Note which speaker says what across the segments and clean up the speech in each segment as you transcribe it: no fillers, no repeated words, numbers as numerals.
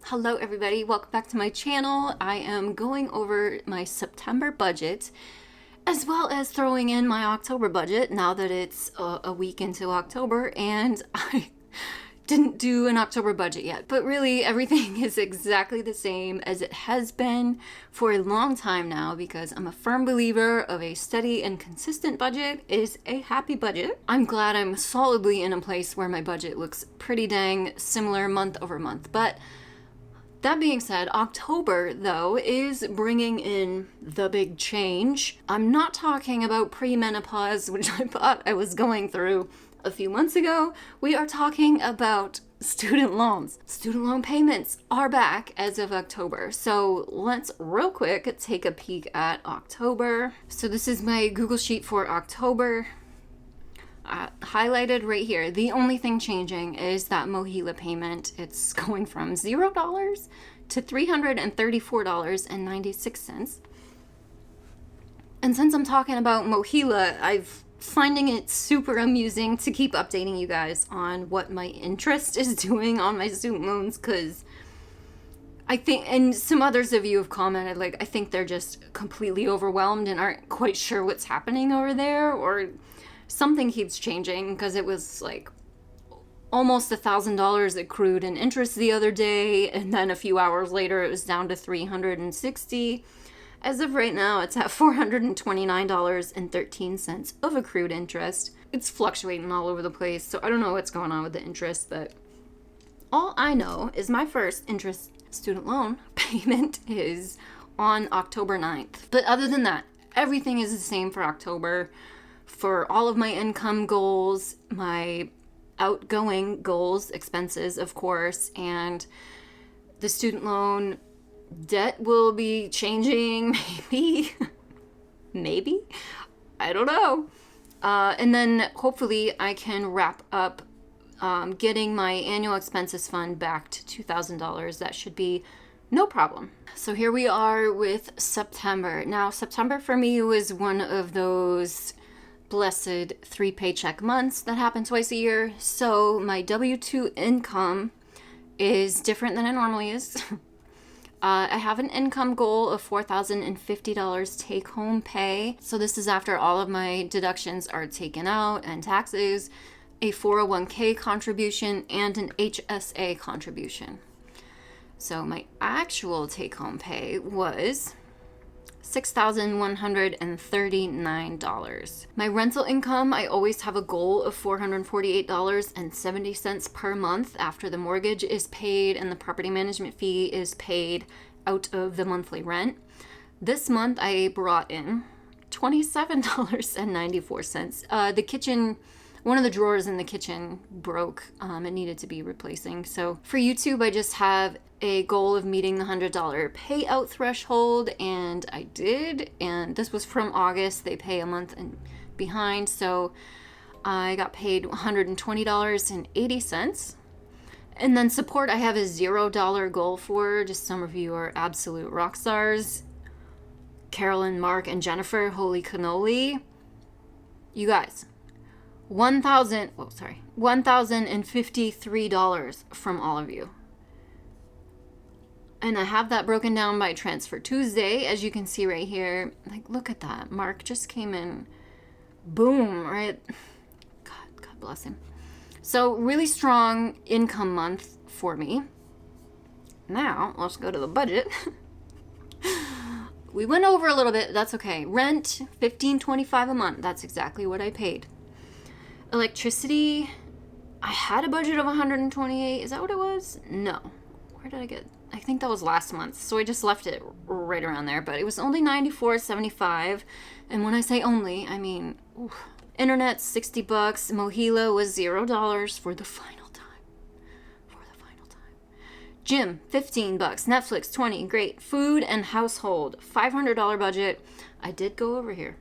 Speaker 1: Hello everybody, welcome back to my channel. I am going over my September budget as well as throwing in my October budget now that it's a week into October, and I didn't do an October budget yet, but really everything is exactly the same as it has been for a long time now, because I'm a firm believer of a steady and consistent budget is a happy budget. I'm glad I'm solidly in a place where my budget looks pretty dang similar month over month. But that being said, October, though, is bringing in the big change. I'm not talking about premenopause, which I thought I was going through a few months ago. We are talking about student loans. Student loan payments are back as of October. So let's real quick take a peek at October. So this is my Google Sheet for October. Highlighted right here. The only thing changing is that Mohila payment. It's going from $0 to $334.96. And since I'm talking about Mohila, I'm finding it super amusing to keep updating you guys on what my interest is doing on my student loans, because I think, and some others of you have commented, like, I think they're just completely overwhelmed and aren't quite sure what's happening over there, or something keeps changing, because it was like almost $1,000 accrued in interest the other day, and then a few hours later it was down to $360. As of right now, it's at $429.13 of accrued interest. It's fluctuating all over the place, so I don't know what's going on with the interest, but all I know is my first interest student loan payment is on October 9th. But other than that, everything is the same for October. For all of my income goals, my outgoing goals, expenses, of course, and the student loan debt will be changing, maybe, I don't know. And then hopefully I can wrap up getting my annual expenses fund back to $2,000. That should be no problem. So here we are with September. Now, September for me was one of those blessed 3 paycheck months that happen twice a year. So my W-2 income is different than it normally is. I have an income goal of $4,050 take home pay. So this is after all of my deductions are taken out and taxes, a 401k contribution, and an HSA contribution. So my actual take home pay was $6,139. My rental income, I always have a goal of $448.70 per month after the mortgage is paid and the property management fee is paid out of the monthly rent. This month I brought in $27.94. The kitchen, one of the drawers in the kitchen broke. It needed to be replacing. So for YouTube, I just have a goal of meeting the $100 payout threshold, and I did. And this was from August. They pay a month behind, so I got paid $120.80. And then support, I have a $0 goal for. Just some of you are absolute rock stars. Carolyn, Mark, and Jennifer, holy cannoli. You guys, $1,053 from all of you. And I have that broken down by Transfer Tuesday, as you can see right here. Like, look at that. Mark just came in. Boom, right? God bless him. So, really strong income month for me. Now, let's go to the budget. We went over a little bit. That's okay. Rent, $15.25 a month. That's exactly what I paid. Electricity, I had a budget of $128. Is that what it was? No. Where did I get? I think that was last month, so I just left it right around there, but it was only $94.75, and when I say only, I mean, internet, $60, Mohila was $0 for the final time, gym, $15, Netflix, $20, great, food and household, $500 budget, I did go over here,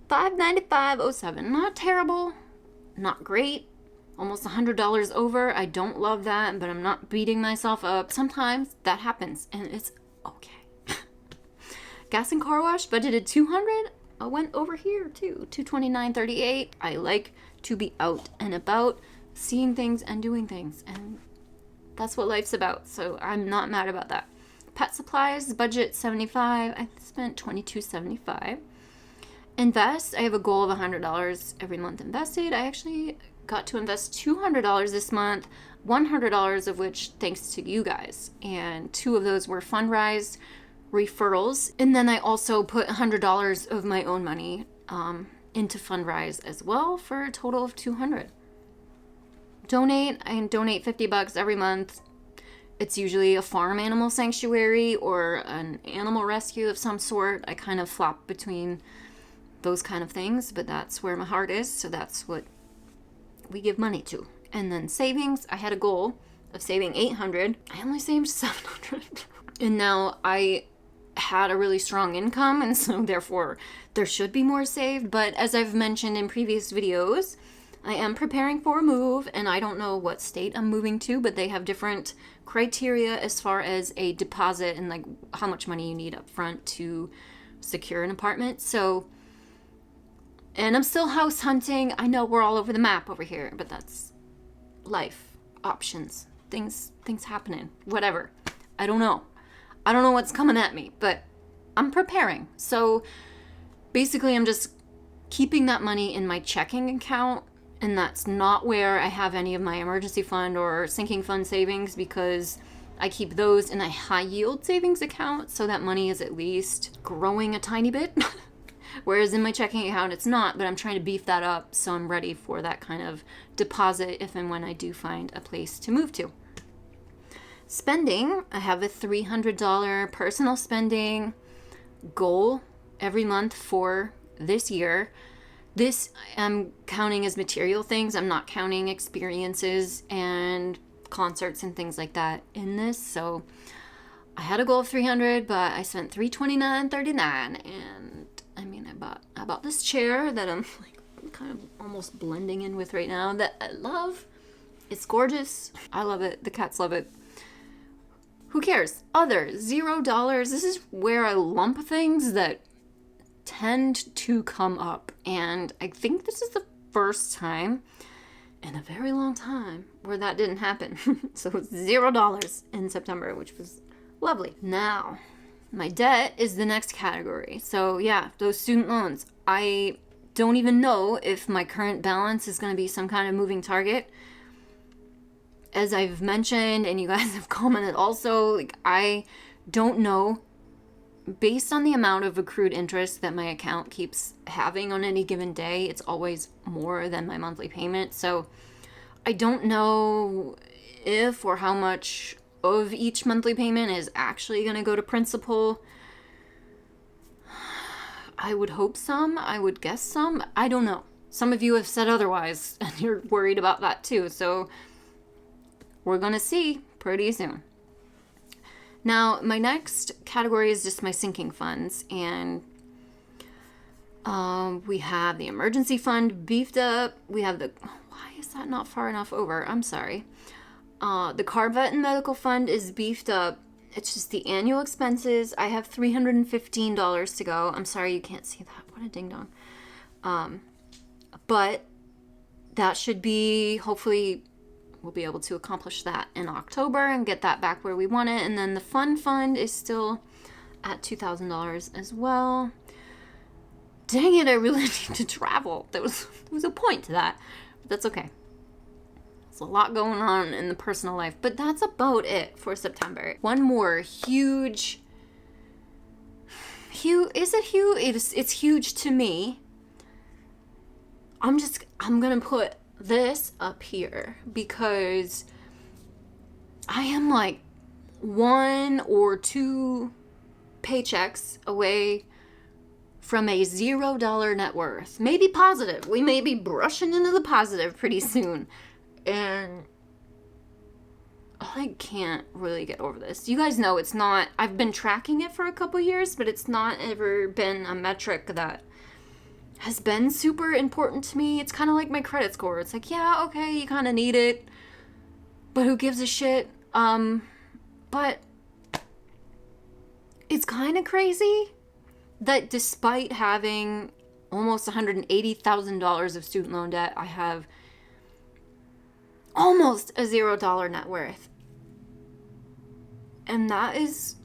Speaker 1: $595.07, not terrible, not great, almost $100 over. I don't love that, but I'm not beating myself up. Sometimes that happens, and it's okay. Gas and car wash, budgeted $200. I went over here too, $229.38. I like to be out and about, seeing things and doing things, and That's what life's about. So I'm not mad about that. Pet supplies, budget $75. I spent $22.75. Invest, I have a goal of $100 every month invested. I actually got to invest $200 this month, $100 of which thanks to you guys. And 2 of those were FundRise referrals. And then I also put $100 of my own money into FundRise as well for a total of $200. I donate $50 every month. It's usually a farm animal sanctuary or an animal rescue of some sort. I kind of flop between those kind of things, but that's where my heart is, so that's what we give money to. And then savings, I had a goal of saving $800. I only saved $700. And now I had a really strong income, and so therefore there should be more saved. But as I've mentioned in previous videos, I am preparing for a move, and I don't know what state I'm moving to, but they have different criteria as far as a deposit and like how much money you need up front to secure an apartment. So, and I'm still house hunting. I know we're all over the map over here, but that's life, options, things happening, whatever. I don't know what's coming at me, but I'm preparing. So basically I'm just keeping that money in my checking account, and that's not where I have any of my emergency fund or sinking fund savings, because I keep those in a high yield savings account, so that money is at least growing a tiny bit. Whereas in my checking account, it's not, but I'm trying to beef that up so I'm ready for that kind of deposit if and when I do find a place to move to. Spending, I have a $300 personal spending goal every month for this year. This I'm counting as material things. I'm not counting experiences and concerts and things like that in this. So I had a goal of $300, but I spent $329.39, and I mean, I bought this chair that I'm like kind of almost blending in with right now that I love. It's gorgeous. I love it. The cats love it. Who cares? Others, $0. This is where I lump things that tend to come up, and I think this is the first time in a very long time where that didn't happen. So it's $0 in September, which was lovely. Now, my debt is the next category. So yeah, those student loans. I don't even know if my current balance is going to be some kind of moving target. As I've mentioned, and you guys have commented also, like, I don't know. Based on the amount of accrued interest that my account keeps having on any given day, it's always more than my monthly payment. So I don't know if or how much of each monthly payment is actually going to go to principal. I would hope some. I would guess some. I don't know. Some of you have said otherwise, and you're worried about that too. So we're going to see pretty soon. Now, my next category is just my sinking funds, and we have the emergency fund beefed up. We have why is that not far enough over? I'm sorry. The car vet and medical fund is beefed up. It's just the annual expenses. I have $315 to go. I'm sorry you can't see that. What a ding dong. But that should be, hopefully, we'll be able to accomplish that in October and get that back where we want it. And then the fund is still at $2,000 as well. Dang it, I really need to travel. There was a point to that. But that's okay. There's a lot going on in the personal life. But that's about it for September. One more huge... Is it huge? It's huge to me. I'm going to put this up here because I am like 1 or 2 paychecks away from a $0 net worth. Maybe positive. We may be brushing into the positive pretty soon. And I can't really get over this. You guys know it's not, I've been tracking it for a couple years, but it's not ever been a metric that has been super important to me. It's kind of like my credit score. It's like, yeah, okay, you kind of need it, but who gives a shit? But it's kind of crazy that despite having almost $180,000 of student loan debt, I have almost a $0 net worth. And that is,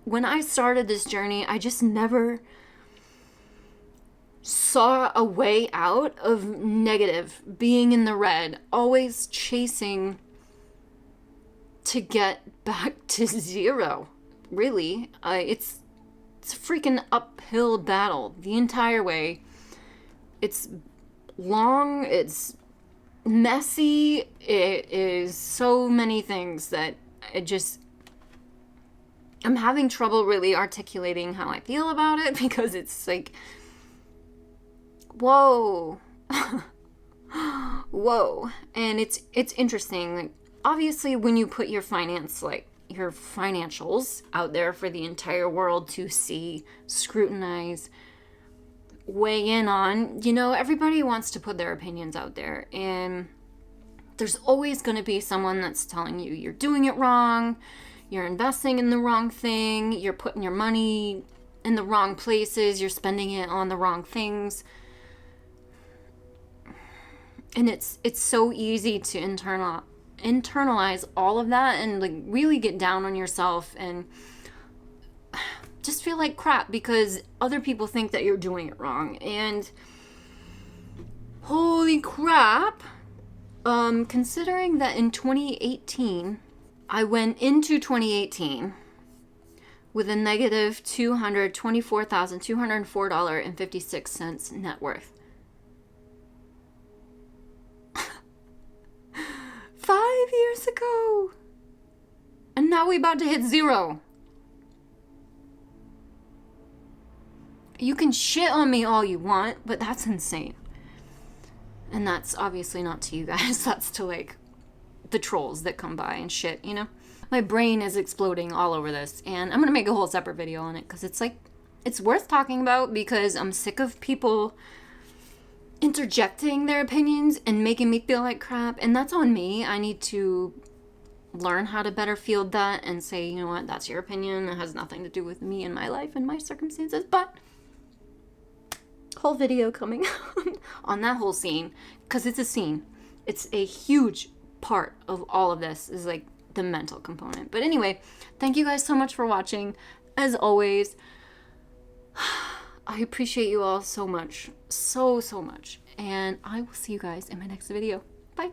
Speaker 1: when I started this journey, I just never saw a way out of negative, being in the red, always chasing to get back to zero. Really, it's a freaking uphill battle the entire way. It's long, it's messy, it is so many things that I'm having trouble really articulating how I feel about it, because it's like, whoa. Whoa. And it's interesting. Like, obviously, when you put your financials out there for the entire world to see, scrutinize, weigh in on, everybody wants to put their opinions out there. And there's always going to be someone that's telling you you're doing it wrong, you're investing in the wrong thing, you're putting your money in the wrong places, you're spending it on the wrong things. And it's so easy to internalize all of that and like really get down on yourself and just feel like crap because other people think that you're doing it wrong. And holy crap, considering that in 2018, I went into 2018 with a negative $224,204.56 net worth. 5 years ago. And now we're about to hit zero. You can shit on me all you want, but that's insane. And that's obviously not to you guys. That's to like the trolls that come by and shit, My brain is exploding all over this, and I'm gonna make a whole separate video on it because it's like, it's worth talking about because I'm sick of people interjecting their opinions and making me feel like crap, and that's on me. I need to learn how to better field that and say, you know what, that's your opinion. It has nothing to do with me and my life and my circumstances. But whole video coming on that whole scene, because it's a scene. It's a huge part of all of this is like the mental component. But anyway, thank you guys so much for watching. As always, I appreciate you all so much. So much. And I will see you guys in my next video. Bye.